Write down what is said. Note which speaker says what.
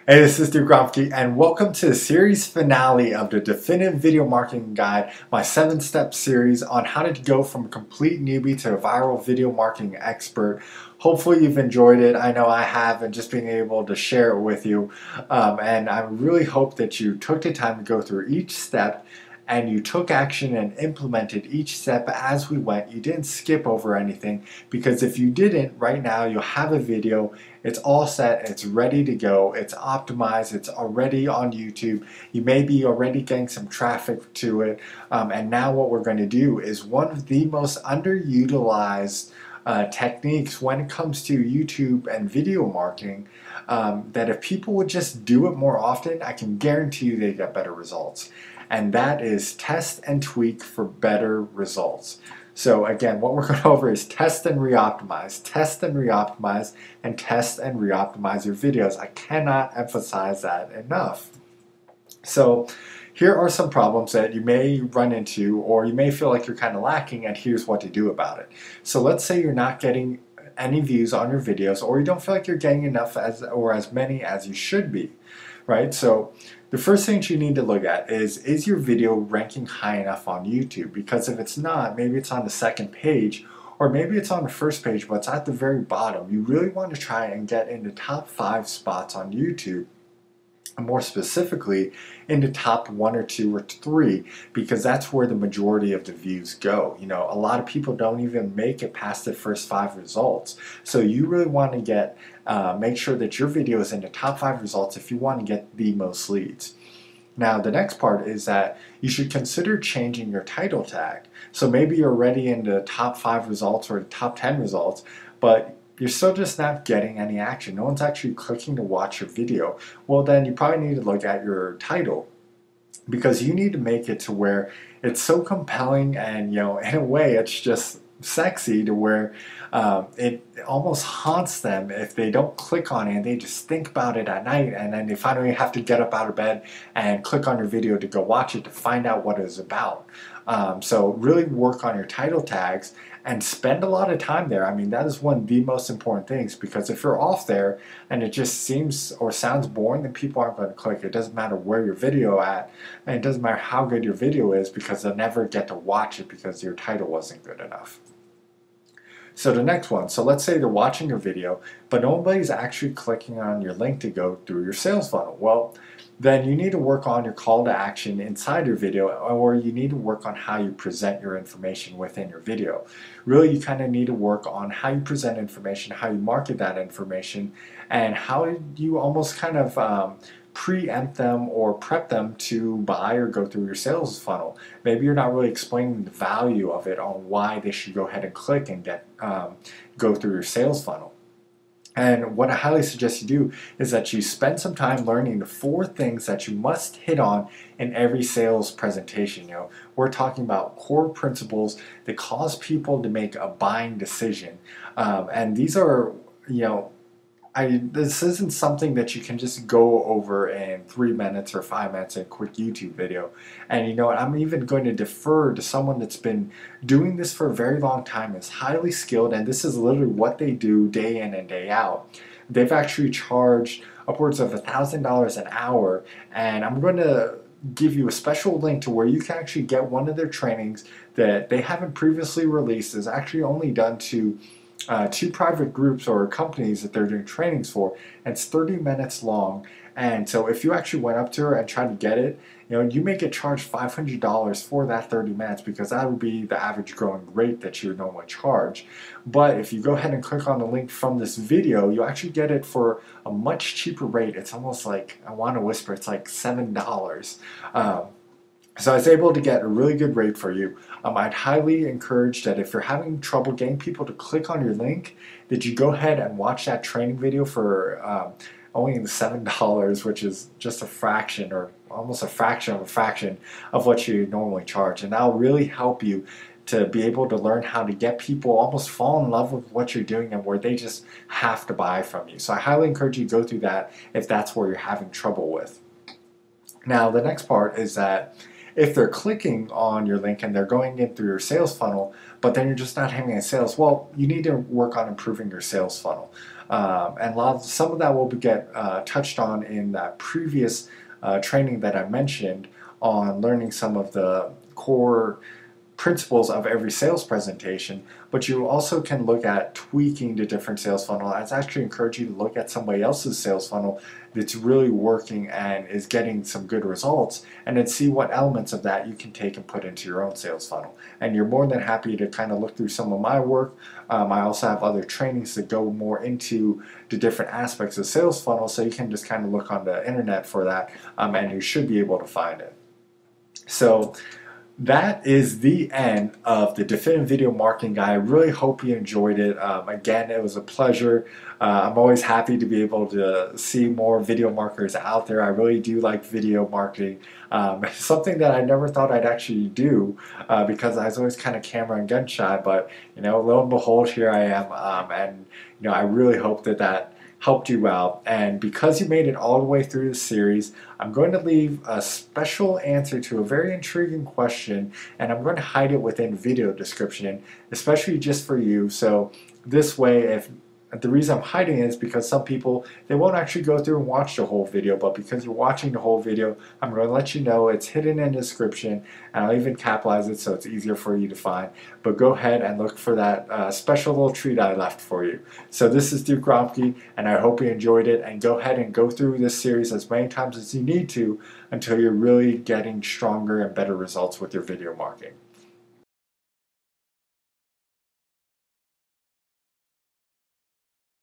Speaker 1: Hey, this is Duke Gromke, and welcome to the series finale of the Definitive Video Marketing Guide, my 7-step series on how to go from a complete newbie to a viral video marketing expert. Hopefully you've enjoyed it. I know I have, and just being able to share it with you. And I really hope that you took the time to go through each step and you took action and implemented each step as we went. You didn't skip over anything, because if you didn't, right now you'll have a video. It's all set, it's ready to go, it's optimized, it's already on YouTube. You may be already getting some traffic to it. And now what we're going to do is one of the most underutilized techniques when it comes to YouTube and video marketing, that if people would just do it more often, I can guarantee you they get better results. And that is test and tweak for better results. So again, what we're going over is test and re-optimize, test and re-optimize, and test and re-optimize your videos. I cannot emphasize that enough. So here are some problems that you may run into, or you may feel like you're kind of lacking, and here's what to do about it. So let's say you're not getting any views on your videos, or you don't feel like you're getting enough as many as you should be, right? So the first thing that you need to look at is your video ranking high enough on YouTube? Because if it's not, maybe it's on the second page, or maybe it's on the first page, but it's at the very bottom. You really want to try and get in the top 5 spots on YouTube. More specifically, in the top 1 or 2 or 3, because that's where the majority of the views go. You know, a lot of people don't even make it past the first 5 results. So you really want to get make sure that your video is in the top 5 results if you want to get the most leads. Now, the next part is that you should consider changing your title tag. So maybe you're already in the top 5 results or the top 10 results, but you're still just not getting any action. No one's actually clicking to watch your video. Well, then you probably need to look at your title, because you need to make it to where it's so compelling and, you know, in a way it's just sexy to where it almost haunts them if they don't click on it and they just think about it at night, and then they finally have to get up out of bed and click on your video to go watch it to find out what it's about. So really work on your title tags and spend a lot of time there. I mean, that is one of the most important things, because if you're off there and it just seems or sounds boring, then people aren't going to click. It doesn't matter where your video at, and it doesn't matter how good your video is, because they'll never get to watch it because your title wasn't good enough. So the next one, so let's say they're watching your video, but nobody's actually clicking on your link to go through your sales funnel. Well, then you need to work on your call to action inside your video, or you need to work on how you present your information within your video. Really, you kind of need to work on how you present information, how you market that information, and how you almost kind of preempt them or prep them to buy or go through your sales funnel. Maybe you're not really explaining the value of it on why they should go ahead and click and go through your sales funnel. And what I highly suggest you do is that you spend some time learning the 4 things that you must hit on in every sales presentation. You know, we're talking about core principles that cause people to make a buying decision. And these are, you know, this isn't something that you can just go over in 3 minutes or 5 minutes in a quick YouTube video. And you know what, I'm even going to defer to someone that's been doing this for a very long time, is highly skilled, and this is literally what they do day in and day out. They've actually charged upwards of $1,000 an hour, and I'm going to give you a special link to where you can actually get one of their trainings that they haven't previously released. Is actually only done to 2 private groups or companies that they're doing trainings for, and it's 30 minutes long. And so if you actually went up to her and tried to get it, you know, you may get charged $500 for that 30 minutes, because that would be the average going rate that you would normally charge. But if you go ahead and click on the link from this video, you actually get it for a much cheaper rate. It's almost like, I want to whisper, it's like $7. So I was able to get a really good rate for you. I'd highly encourage that if you're having trouble getting people to click on your link, that you go ahead and watch that training video for only the $7, which is just a fraction, or almost a fraction of what you normally charge. And that'll really help you to be able to learn how to get people almost fall in love with what you're doing, and where they just have to buy from you. So I highly encourage you to go through that if that's where you're having trouble with. Now, the next part is that if they're clicking on your link and they're going in through your sales funnel, but then you're just not having a sales, well, you need to work on improving your sales funnel. And some of that will get touched on in that previous training that I mentioned on learning some of the core principles of every sales presentation, but you also can look at tweaking the different sales funnel. I'd actually encourage you to look at somebody else's sales funnel that's really working and is getting some good results, and then see what elements of that you can take and put into your own sales funnel. And you're more than happy to kind of look through some of my work. I also have other trainings that go more into the different aspects of sales funnel, so you can just kind of look on the internet for that, and you should be able to find it. So that is the end of the Definitive Video Marketing Guide. I really hope you enjoyed it. Again, it was a pleasure. I'm always happy to be able to see more video marketers out there. I really do like video marketing. Something that I never thought I'd actually do because I was always kind of camera and gun shy, but lo and behold, here I am. And I really hope that helped you out. And because you made it all the way through the series, I'm going to leave a special answer to a very intriguing question, and I'm going to hide it within video description, especially just for you. So this way, if the reason I'm hiding it is because some people, they won't actually go through and watch the whole video, but because you're watching the whole video, I'm going to let you know it's hidden in the description, and I'll even capitalize it so it's easier for you to find. But go ahead and look for that special little treat I left for you. So this is Duke Romke, and I hope you enjoyed it, and go ahead and go through this series as many times as you need to until you're really getting stronger and better results with your video marketing.